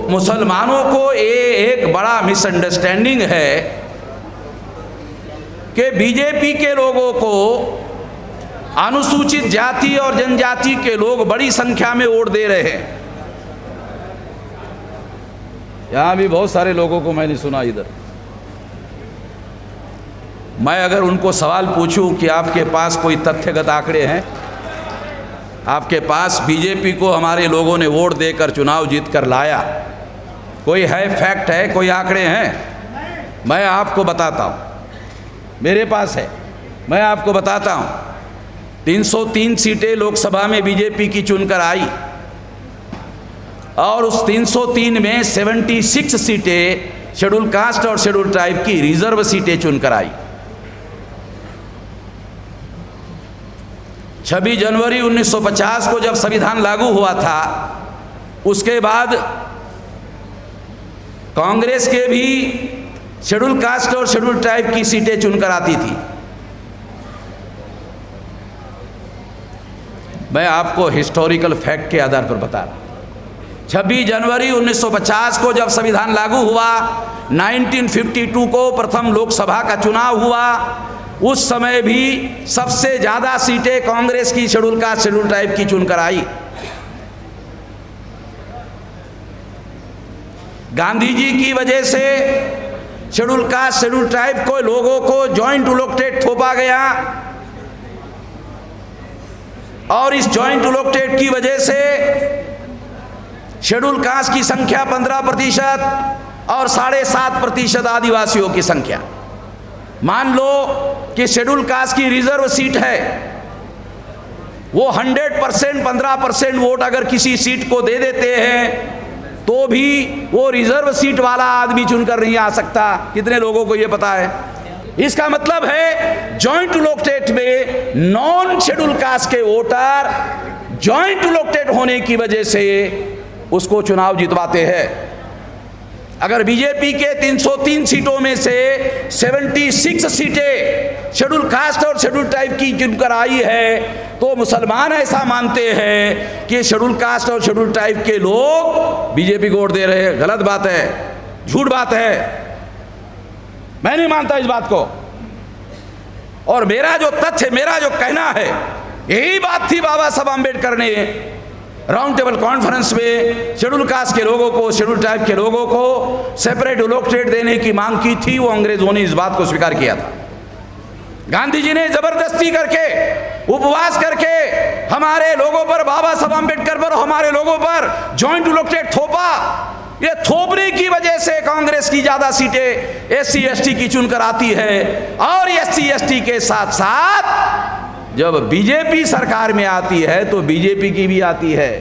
मुसलमानों को ये एक बड़ा मिसअंडरस्टैंडिंग है कि बीजेपी के लोगों को अनुसूचित जाति और जनजाति के लोग बड़ी संख्या में वोट दे रहे हैं। यहां भी बहुत सारे लोगों को मैंने सुना इधर। मैं अगर उनको सवाल पूछूं कि आपके पास कोई तथ्यगत आंकड़े हैं, आपके पास बीजेपी को हमारे लोगों ने वोट देकर चुनाव जीत कर लाया, कोई है, फैक्ट है, कोई आंकड़े हैं? मैं आपको बताता हूं, मेरे पास है, मैं आपको बताता हूं। 303 सीटें लोकसभा में बीजेपी की चुनकर आई और उस 303 में 76 सीटें शेड्यूल कास्ट और शेड्यूल ट्राइब की रिजर्व सीटें चुनकर आई। 26 जनवरी 1950 को जब संविधान लागू हुआ था, उसके बाद कांग्रेस के भी शेड्यूल कास्ट और शेड्यूल ट्राइब की सीटें चुनकर आती थी। मैं आपको हिस्टोरिकल फैक्ट के आधार पर बता रहा हूं। 26 जनवरी 1950 को जब संविधान लागू हुआ, 1952 को प्रथम लोकसभा का चुनाव हुआ, उस समय भी सबसे ज्यादा सीटें कांग्रेस की शेड्यूल कास्ट शेड्यूल ट्राइब की चुनकर आई। गांधी जी की वजह से शेड्यूल कास्ट शेड्यूल ट्राइब को लोगों को जॉइंट इलेक्टेड थोपा गया और इस जॉइंट इलेक्टेड की वजह से शेड्यूल कास्ट की संख्या 15% और 7.5% आदिवासियों की संख्या। मान लो कि शेड्यूल कास्ट की रिजर्व सीट है, वो 100% 15% वोट अगर किसी सीट को दे देते हैं तो भी वो रिजर्व सीट वाला आदमी चुनकर नहीं आ सकता। कितने लोगों को ये पता है? इसका मतलब है जॉइंट इलेक्टेड में नॉन शेड्यूल कास्ट के वोटर जॉइंट इलेक्टेड होने की वजह से उसको चुनाव जितवाते हैं। अगर बीजेपी के 303 सीटों में से 76 सीटें शेड्यूल कास्ट और शेड्यूल ट्राइब की चुनकर आई है, तो मुसलमान ऐसा मानते हैं कि शेड्यूल कास्ट और शेड्यूल ट्राइब के लोग बीजेपी को वोट दे रहे हैं। गलत बात है, झूठ बात है। मैं नहीं मानता इस बात को। और मेरा जो तथ्य, मेरा जो कहना है, यही बात थी बाबा साहब आम्बेडकर ने राउंड टेबल कॉन्फ्रेंस में शेड्यूल कास्ट के लोगों को, शेड्यूल ट्राइब के लोगों को सेपरेट इलेक्टेड देने की मांग की थी। वो अंग्रेजों ने इस बात को स्वीकार किया था। गांधी जी ने जबरदस्ती करके, उपवास करके हमारे लोगों पर, बाबा साहब आम्बेडकर पर, हमारे लोगों पर जॉइंट इलेक्टेड थोपा। ये थोपने की वजह से कांग्रेस की ज्यादा सीटें SC ST की चुनकर आती है। और SC ST के साथ साथ जब बीजेपी सरकार में आती है तो बीजेपी की भी आती है।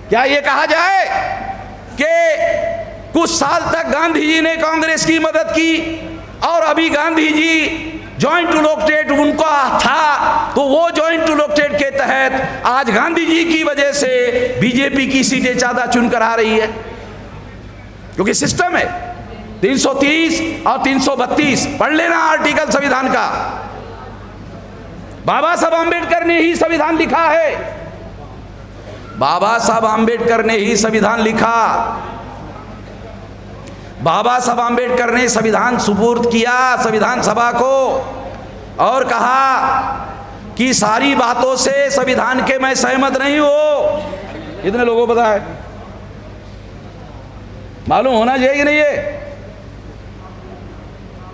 क्या ये कहा जाए कि कुछ साल तक गांधी जी ने कांग्रेस की मदद की और अभी गांधी जी जॉइंट इलेक्टेड उनका था, तो वो जॉइंट इलेक्टेड के तहत आज गांधी जी की वजह से बीजेपी की सीटें ज्यादा चुनकर आ रही है? क्योंकि सिस्टम है 330 और 332। पढ़ लेना आर्टिकल संविधान का। बाबा साहब आम्बेडकर ने ही संविधान लिखा है। बाबा साहब आम्बेडकर ने ही संविधान लिखा। बाबा साहब आम्बेडकर ने संविधान सुपुर्द किया संविधान सभा को और कहा कि सारी बातों से संविधान के मैं सहमत नहीं हूं। कितने लोगों को पता है? मालूम होना चाहिए नहीं? ये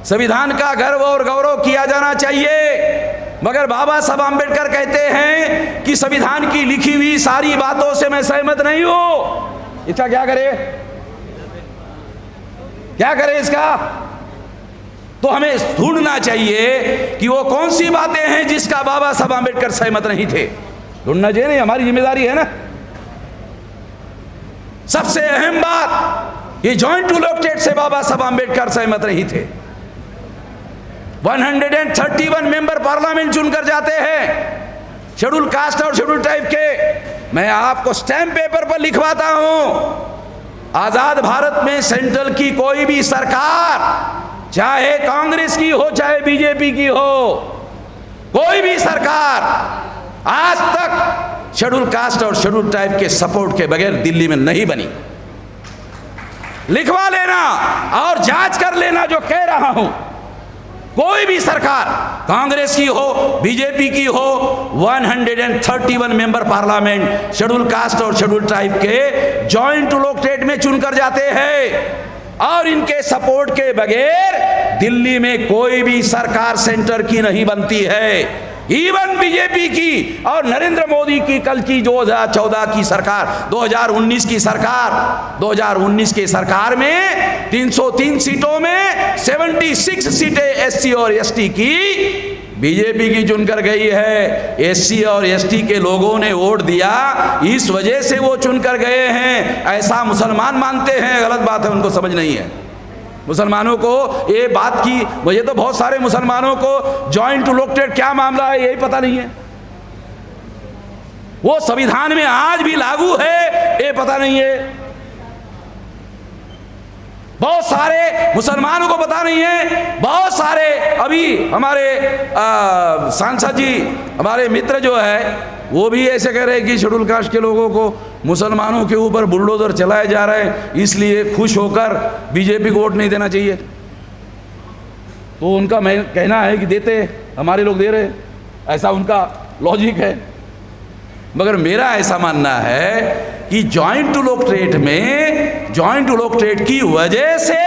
संविधान का गर्व और गौरव किया जाना चाहिए। मगर बाबा साहब आम्बेडकर कहते हैं कि संविधान की लिखी हुई सारी बातों से मैं सहमत नहीं हूं। इसका क्या करे? क्या करे इसका? तो हमें ढूंढना चाहिए कि वो कौन सी बातें हैं जिसका बाबा साहब आम्बेडकर सहमत नहीं थे। ढूंढना चाहिए, नहीं? हमारी जिम्मेदारी है ना। सबसे अहम बात, ये जॉइंट इलेक्टेड से बाबा साहब आम्बेडकर सहमत नहीं थे। 131 मेंबर पार्लियामेंट चुनकर जाते हैं शेड्यूल कास्ट और शेड्यूल ट्राइब के। मैं आपको स्टैम्प पेपर पर लिखवाता हूं, आजाद भारत में सेंट्रल की कोई भी सरकार, चाहे कांग्रेस की हो चाहे बीजेपी की हो, कोई भी सरकार आज तक शेड्यूल कास्ट और शेड्यूल ट्राइब के सपोर्ट के बगैर दिल्ली में नहीं बनी। लिखवा लेना और जांच कर लेना जो कह रहा हूं। कोई भी सरकार, कांग्रेस की हो, बीजेपी की हो, 131 मेंबर पार्लियामेंट शेड्यूल कास्ट और शेड्यूल ट्राइब के जॉइंट इलेक्टोरेट में चुनकर जाते हैं और इनके सपोर्ट के बगैर दिल्ली में कोई भी सरकार सेंटर की नहीं बनती है। इवन बीजेपी की और नरेंद्र मोदी की कल की 2014 की सरकार, 2019 की सरकार, 2019 की सरकार में 303 सीटों में 76 सीटें एससी और एसटी की बीजेपी की चुनकर गई है। एससी और एसटी के लोगों ने वोट दिया, इस वजह से वो चुनकर गए हैं, ऐसा मुसलमान मानते हैं। गलत बात है, उनको समझ नहीं है। मुसलमानों को ये बात की, मुझे तो बहुत सारे मुसलमानों को जॉइंट इलेक्टोरेट क्या मामला है यही पता नहीं है। वो संविधान में आज भी लागू है ये पता नहीं है। बहुत सारे मुसलमानों को पता नहीं है। बहुत सारे अभी हमारे सांसद जी, हमारे मित्र जो है, वो भी ऐसे कह रहे हैं कि शेड्यूल कास्ट के लोगों को मुसलमानों के ऊपर बुलडोजर चलाए जा रहे हैं, इसलिए खुश होकर बीजेपी को वोट नहीं देना चाहिए। तो उनका मैं कहना है कि देते, हमारे लोग दे रहे, ऐसा उनका लॉजिक है। मगर मेरा ऐसा मानना है कि जॉइंट इलेक्टोरेट में, जॉइंट इलेक्टोरेट की वजह से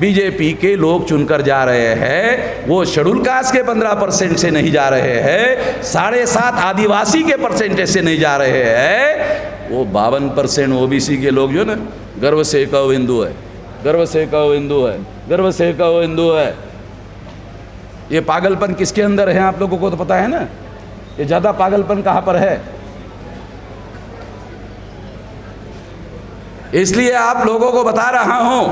बीजेपी के लोग चुनकर जा रहे हैं। वो शेड्यूल कास्ट के 15% से नहीं जा रहे हैं, 7.5 आदिवासी के परसेंटेज से नहीं जा रहे हैं। वो 52% ओबीसी के लोग जो ना, गर्व से कहो हिंदू है, गर्व से कहो हिंदू है, गर्व से कहो हिंदू है। ये पागलपन किसके अंदर है आप लोगों को तो पता है ना। ये ज्यादा पागलपन कहां पर है। इसलिए आप लोगों को बता रहा हूं,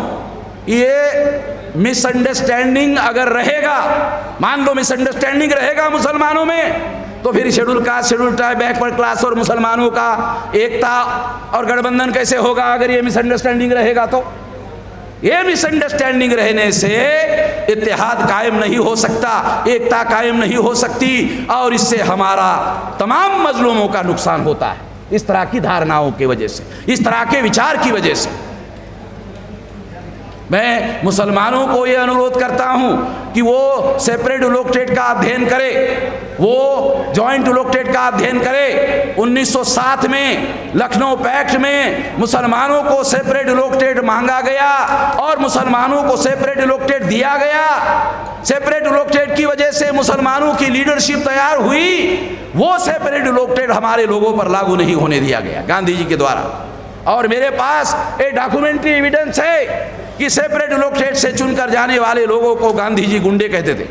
ये मिसअंडरस्टैंडिंग अगर रहेगा, मान लो मिसअंडरस्टैंडिंग रहेगा मुसलमानों में, तो फिर schedule caste, schedule tribe, backward class और मुसलमानों का एकता और गठबंधन कैसे होगा अगर ये मिसअंडरस्टैंडिंग रहेगा। तो ये मिसअंडरस्टैंडिंग रहने से इत्तेहाद कायम नहीं हो सकता, एकता कायम नहीं हो सकती, और इससे हमारा तमाम मजलूमों का नुकसान होता है। इस तरह की धारणाओं की वजह से, इस तरह के विचार की वजह से मैं मुसलमानों को यह अनुरोध करता हूं कि वो सेपरेट इलेक्टोरेट का अध्ययन करे, वो जॉइंट इलेक्टोरेट का अध्ययन करे। 1907 में लखनऊ पैक्ट में मुसलमानों को सेपरेट इलेक्टोरेट मांगा गया और मुसलमानों को सेपरेट इलेक्टोरेट दिया गया। सेपरेट इलेक्टोरेट की वजह से मुसलमानों की लीडरशिप तैयार हुई। वो सेपरेट इलेक्टोरेट हमारे लोगों पर लागू नहीं होने दिया गया गांधी जी के द्वारा। और मेरे पास एक डॉक्यूमेंट्री एविडेंस है कि सेपरेट इलेक्टोरेट से चुनकर जाने वाले लोगों को गांधी जी गुंडे कहते थे।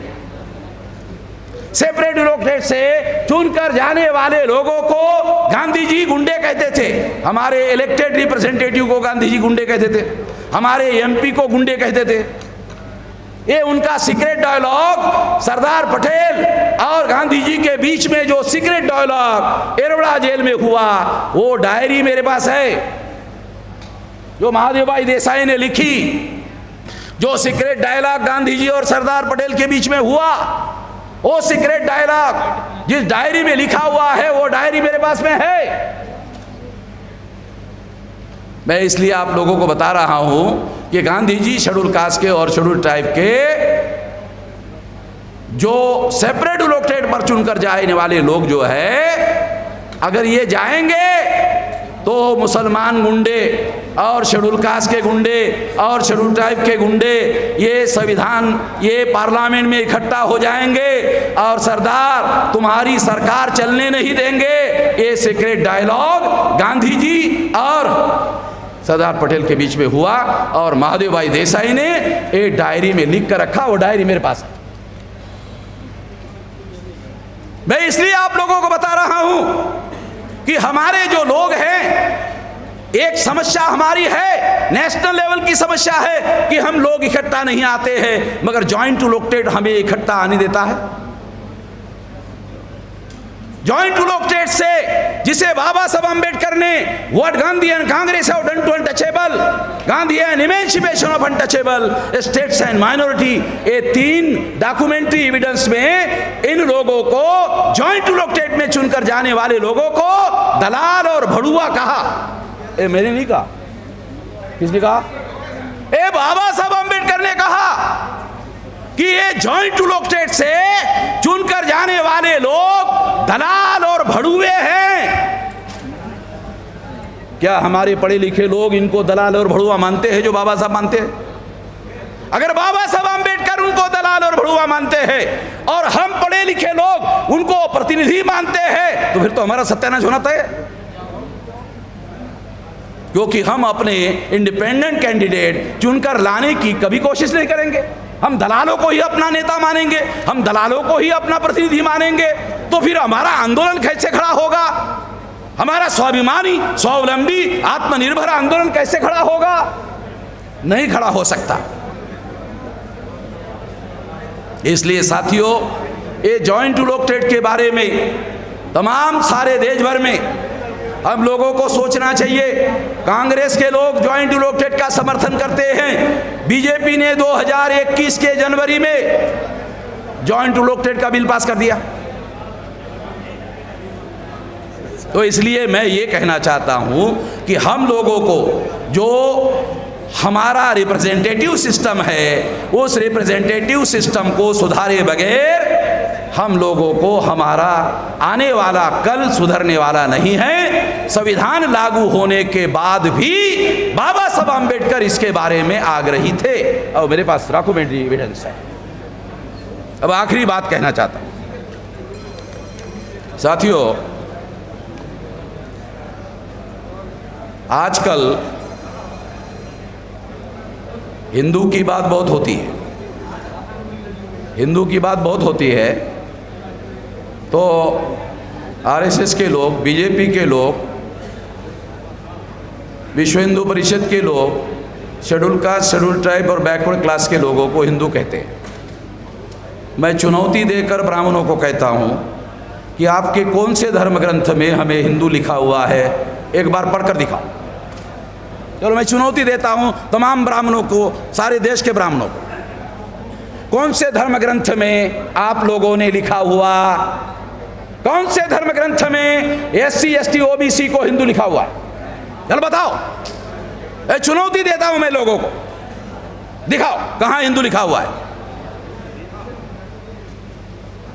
सेपरेट इलेक्टोरेट से चुनकर जाने वाले लोगों को गांधी जी गुंडे कहते थे। हमारे इलेक्टेड रिप्रेजेंटेटिव को गांधी जी गुंडे कहते थे, हमारे एमपी को गुंडे कहते थे। ये उनका सीक्रेट डायलॉग सरदार पटेल और गांधी जी के बीच में जो सीक्रेट डायलॉग एरोड़ा जेल में हुआ, वो डायरी मेरे पास है जो महादेव भाई देसाई ने लिखी। जो सीक्रेट डायलॉग गांधी जी और सरदार पटेल के बीच में हुआ, वो सीक्रेट डायलॉग जिस डायरी में लिखा हुआ है, वो डायरी मेरे पास में है। मैं इसलिए आप लोगों को बता रहा हूं कि गांधी जी शेड्यूल कास्ट के और शेड्यूल ट्राइब के जो सेपरेट इलेक्टोरेट पर चुनकर जाने वाले लोग जो है, अगर ये जाएंगे तो मुसलमान गुंडे और शेड्यूल कास्ट के गुंडे और शेड्यूल ट्राइब के गुंडे ये संविधान, ये पार्लियामेंट में इकट्ठा हो जाएंगे और सरदार तुम्हारी सरकार चलने नहीं देंगे। ये सीक्रेट डायलॉग गांधी जी और सरदार पटेल के बीच में हुआ और महादेव भाई देसाई ने एक डायरी में लिख कर रखा। वो डायरी मेरे पास है। मैं इसलिए आप लोगों को बता रहा हूं कि हमारे जो लोग हैं, एक समस्या हमारी है, नेशनल लेवल की समस्या है कि हम लोग इकट्ठा नहीं आते हैं, मगर जॉइंट इलेक्टोरेट हमें इकट्ठा आने देता है। जॉइंट इलेक्टोरेट से जिसे बाबा साहब अम्बेडकर ने what Gandhi and Congress have done to untouchable, Gandhi and emancipation of untouchable states and minority, ये 3 डॉक्यूमेंट्री एविडेंस में इन लोगों को, जॉइंट इलेक्टोरेट में चुनकर जाने वाले लोगों को दलाल और भड़ुआ कहा। ये मैंने नहीं कहा, किसने कहा? बाबा साहब अंबेडकर ने कहा कि ये जॉइंट टू लोकटेट से चुनकर जाने वाले लोग दलाल और भड़ुए हैं। क्या हमारे पढ़े लिखे लोग इनको दलाल और भड़ुआ मानते हैं जो बाबा साहब मानते हैं? अगर बाबा साहब अंबेडकर उनको दलाल और भड़ुआ मानते हैं और हम पढ़े लिखे लोग उनको प्रतिनिधि मानते हैं, तो फिर तो हमारा सत्यानाश होना तय है। क्योंकि हम अपने इंडिपेंडेंट कैंडिडेट चुनकर लाने की कभी कोशिश नहीं करेंगे। हम दलालों को ही अपना नेता मानेंगे, हम दलालों को ही अपना प्रतिनिधि मानेंगे, तो फिर हमारा आंदोलन कैसे खड़ा होगा? हमारा स्वाभिमानी, स्वावलंबी, आत्मनिर्भर आंदोलन कैसे खड़ा होगा? नहीं खड़ा हो सकता। इसलिए साथियों, ये जॉइंट टू लोकटेट के बारे में तमाम सारे देश भर में हम लोगों को सोचना चाहिए। कांग्रेस के लोग जॉइंट टू लोकटेट का समर्थन करते हैं। बीजेपी ने 2021 के जनवरी में जॉइंट टू लोकटेट का बिल पास कर दिया। तो इसलिए मैं ये कहना चाहता हूं कि हम लोगों को जो हमारा रिप्रेजेंटेटिव सिस्टम है, उस रिप्रेजेंटेटिव सिस्टम को सुधारे बगैर हम लोगों को हमारा आने वाला कल सुधरने वाला नहीं है। संविधान लागू होने के बाद भी बाबा साहब अंबेडकर इसके बारे में आग्रही थे। और मेरे पास डॉक्यूमेंट्री एविडेंस है। अब आखिरी बात कहना चाहता हूं साथियों, आजकल हिंदू की बात बहुत होती है, हिंदू की बात बहुत होती है, तो आरएसएस के लोग, बीजेपी के लोग, विश्व हिंदू परिषद के लोग शेड्यूल कास्ट, शेड्यूल ट्राइब और बैकवर्ड क्लास के लोगों को हिंदू कहते हैं। मैं चुनौती देकर ब्राह्मणों को कहता हूं कि आपके कौन से धर्म ग्रंथ में हमें हिंदू लिखा हुआ है, एक बार पढ़कर दिखाओ। चलो मैं चुनौती देता हूं तमाम ब्राह्मणों को, सारे देश के ब्राह्मणों को, कौन से धर्म ग्रंथ में आप लोगों ने लिखा हुआ, कौन से धर्म ग्रंथ में एससी एसटी ओबीसी को हिंदू लिखा हुआ है? चलो बताओ। चुनौती देता हूं मैं लोगों को, दिखाओ कहां हिंदू लिखा हुआ है।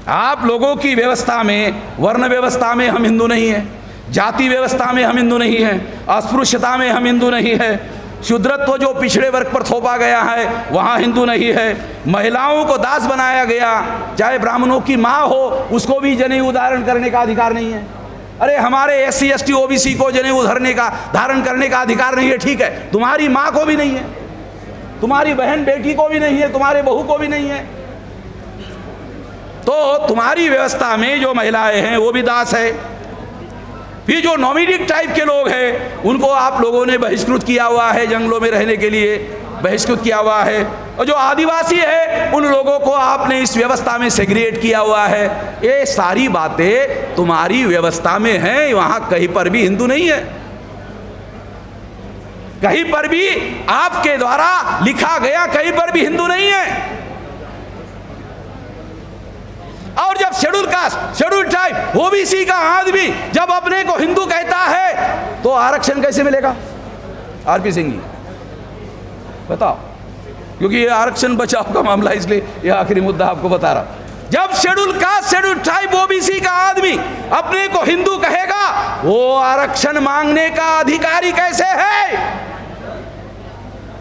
आप लोगों की व्यवस्था में, वर्ण व्यवस्था में हम हिंदू नहीं हैं, जाति व्यवस्था में हम हिंदू नहीं हैं, अस्पृश्यता में हम हिंदू नहीं है, शूद्रत्व जो पिछड़े वर्ग पर थोपा गया है वहाँ हिंदू नहीं है, महिलाओं को दास बनाया गया, चाहे ब्राह्मणों की माँ हो उसको भी जनेऊ धारण करने का अधिकार नहीं है। अरे हमारे एससी एसटी ओबीसी को जनेऊ धारण करने का अधिकार नहीं है, ठीक है, तुम्हारी माँ को भी नहीं है, तुम्हारी बहन बेटी को भी नहीं है, तुम्हारे बहू को भी नहीं है। तो तुम्हारी व्यवस्था में जो महिलाएं हैं वो भी दास है। फिर जो नॉमिडिक टाइप के लोग हैं उनको आप लोगों ने बहिष्कृत किया हुआ है, जंगलों में रहने के लिए बहिष्कृत किया हुआ है। और जो आदिवासी है उन लोगों को आपने इस व्यवस्था में सेग्रीगेट किया हुआ है। ये सारी बातें तुम्हारी व्यवस्था में हैं, वहां कहीं पर भी हिंदू नहीं है, कहीं पर भी आपके द्वारा लिखा गया कहीं पर भी हिंदू नहीं है। और जब schedule caste, schedule tribe, OBC का आदमी जब अपने को हिंदू कहता है तो आरक्षण कैसे मिलेगा? आरपी सिंह जी बताओ, क्योंकि ये आरक्षण बचाव का मामला, इसलिए ये आखिरी मुद्दा आपको बता रहा हूं। जब schedule caste, schedule tribe, OBC का आदमी अपने को हिंदू कहेगा, वो आरक्षण मांगने का अधिकारी कैसे है?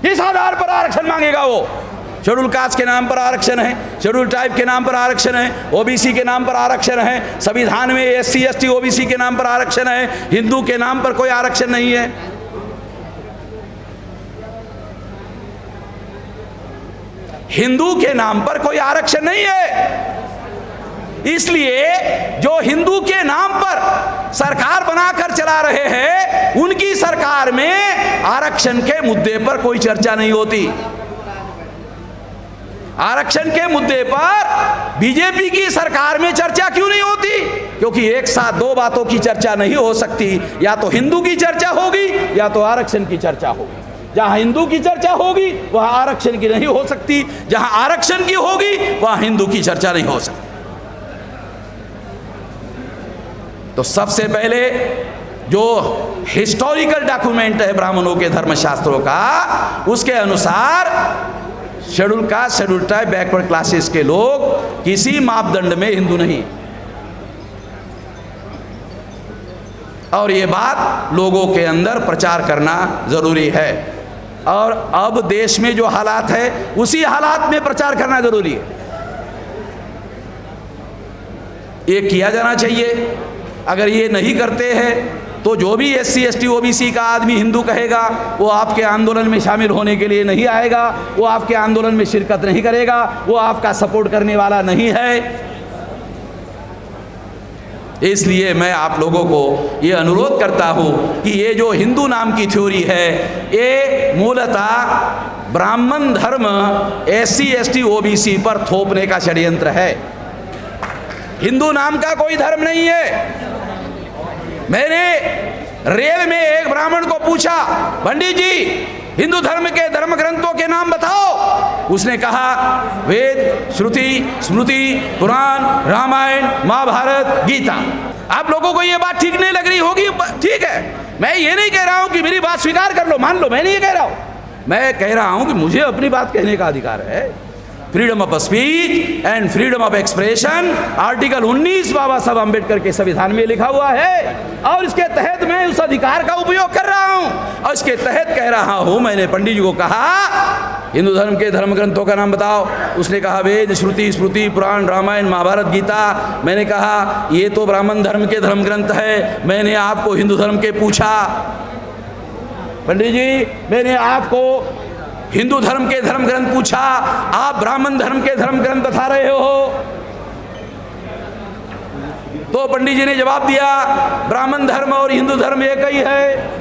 किस आधार पर आरक्षण मांगेगा वो? शेड्यूल कास्ट के नाम पर आरक्षण है, शेड्यूल ट्राइब के नाम पर आरक्षण है, ओबीसी के नाम पर आरक्षण है, संविधान में एससी एसटी ओबीसी के नाम पर आरक्षण है, हिंदू के नाम पर कोई आरक्षण नहीं है। हिंदू के नाम पर कोई आरक्षण नहीं है। इसलिए जो हिंदू के नाम पर सरकार बनाकर चला रहे हैं उनकी सरकार में आरक्षण के मुद्दे पर कोई चर्चा नहीं होती। आरक्षण के मुद्दे पर बीजेपी की सरकार में चर्चा क्यों नहीं होती? क्योंकि एक साथ दो बातों की चर्चा नहीं हो सकती, या तो हिंदू की चर्चा होगी या तो आरक्षण की चर्चा होगी। जहां हिंदू की चर्चा होगी वहां आरक्षण की नहीं हो सकती, जहां आरक्षण की होगी वहां हिंदू की चर्चा नहीं हो सकती। तो सबसे पहले जो हिस्टोरिकल डॉक्यूमेंट है ब्राह्मणों के धर्मशास्त्रों का, उसके अनुसार schedule caste, schedule tribe, backward classes के लोग किसी मापदंड में हिंदू नहीं। और ये बात लोगों के अंदर प्रचार करना जरूरी है, और अब देश में जो हालात है उसी हालात में प्रचार करना जरूरी है। ये किया जाना चाहिए। अगर ये नहीं करते हैं तो जो भी SC ST OBC का आदमी हिंदू कहेगा वो आपके आंदोलन में शामिल होने के लिए नहीं आएगा, वो आपके आंदोलन में शिरकत नहीं करेगा, वो आपका सपोर्ट करने वाला नहीं है। इसलिए मैं आप लोगों को ये अनुरोध करता हूँ कि ये जो हिंदू नाम की थ्योरी है ये मूलतः ब्राह्मण धर्म SC ST OBC पर थोपने का षड्यंत्र है। हिंदू नाम का कोई धर्म नहीं है। मैंने रेल में एक ब्राह्मण को पूछा, पंडित जी हिंदू धर्म के धर्म ग्रंथों के नाम बताओ। उसने कहा वेद, श्रुति, स्मृति, पुराण, रामायण, महाभारत, गीता। आप लोगों को ये बात ठीक नहीं लग रही होगी, ठीक है। मैं ये नहीं कह रहा हूं कि मेरी बात स्वीकार कर लो, मान लो, मैं नहीं ये कह रहा हूं। मैं कह रहा हूं कि मुझे अपनी बात कहने का अधिकार है। Freedom of speech and freedom of expression, article 19 बाबा साहब अम्बेडकर के संविधान में लिखा हुआ है, और इसके तहत मैं उस अधिकार का उपयोग कर रहा हूं, और इसके तहत कह रहा हूं। मैंने पंडित जी को कहा हिंदू धर्म के धर्म ग्रंथों का नाम बताओ। उसने कहा वेद, श्रुति, स्मृति, पुराण, रामायण, महाभारत, गीता। मैंने कहा ये तो ब्राह्मण धर्म के धर्म ग्रंथ है, मैंने आपको हिंदू धर्म के पूछा। पंडित जी मैंने आपको हिंदू धर्म के धर्म ग्रंथ पूछा, आप ब्राह्मण धर्म के धर्म ग्रंथ बता रहे हो। तो पंडित जी ने जवाब दिया ब्राह्मण धर्म और हिंदू धर्म एक ही है।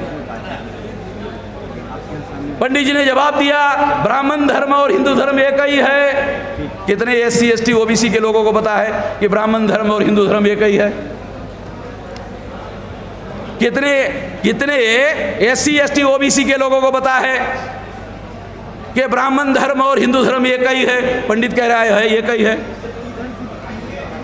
पंडित जी ने जवाब दिया ब्राह्मण धर्म और हिंदू धर्म एक ही है। कितने SC ST OBC के लोगों को पता है कि ब्राह्मण धर्म और हिंदू धर्म एक ही है? कितने SC ST OBC के लोगों को पता है कि ब्राह्मण धर्म और हिंदू धर्म एक ही है? पंडित कह रहा है एक ही है।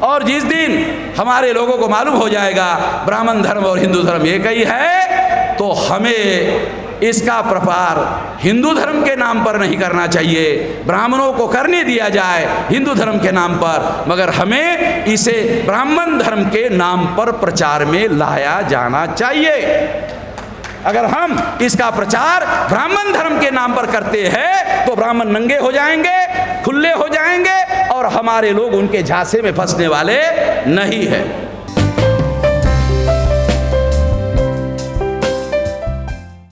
और जिस दिन हमारे लोगों को मालूम हो जाएगा ब्राह्मण धर्म और हिंदू धर्म एक ही है, तो हमें इसका प्रचार हिंदू धर्म के नाम पर नहीं करना चाहिए। ब्राह्मणों को करने दिया जाए हिंदू धर्म के नाम पर, मगर हमें इसे ब्राह्मण धर्म के नाम पर प्रचार में लाया जाना चाहिए। अगर हम इसका प्रचार ब्राह्मण धर्म के नाम पर करते हैं तो ब्राह्मण नंगे हो जाएंगे, खुले हो जाएंगे, और हमारे लोग उनके झांसे में फंसने वाले नहीं है।